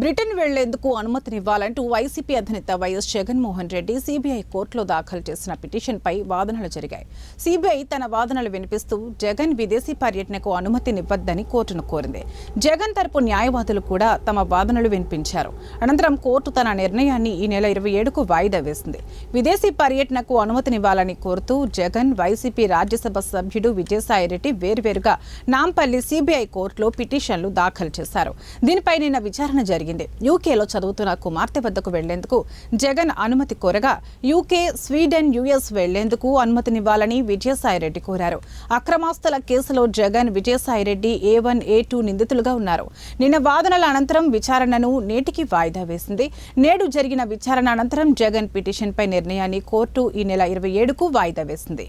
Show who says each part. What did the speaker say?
Speaker 1: Britain వెళ్లేందుకు అనుమతినివ్వాలంటూ YCP అధినేత YS Jaganmohan Reddy CBI కోర్టులో దాఖలు చేసిన పిటిషన్పై వాదనలు జరిగాయి. సీబీఐ తన వాదనలు వినిపిస్తూ జగన్ విదేశీ పర్యటనకు అనుమతినివ్వద్దని కోర్టును కోరింది. జగన్ తరపు న్యాయవాదులు కూడా తమ వాదనలు వినిపించారు. అనంతరం కోర్టు తన నిర్ణయాన్ని ఈ నెల 27కు వాయిదా వేసింది. విదేశీ పర్యటనకు అనుమతినివ్వాలని కోరుతూ జగన్, వైసీపీ రాజ్యసభ సభ్యుడు విజయసాయిరెడ్డి వేర్వేరుగా నాంపల్లి సీబీఐ కోర్టులో పిటిషన్లు దాఖలు చేశారు. దీనిపై నిన్న విచారణ జరిగింది. యూకేలో చదువుతున్న కుమార్తె వద్దకు వెళ్లేందుకు జగన్ అనుమతి కోరగా యూకే, స్వీడన్, యుఎస్ వెళ్లేందుకు అనుమతినివ్వాలని విజయసాయిరెడ్డి కోరారు. అక్రమాస్తుల కేసులో జగన్, విజయసాయిరెడ్డి A1, A2 నిందితులుగా ఉన్నారు. నిన్న వాదనల అనంతరం విచారణను నేటికి వాయిదా వేసింది. నేడు జరిగిన విచారణ అనంతరం జగన్ పిటిషన్పై నిర్ణయాన్ని కోర్టు ఈ నెల 27కు వాయిదా వేసింది.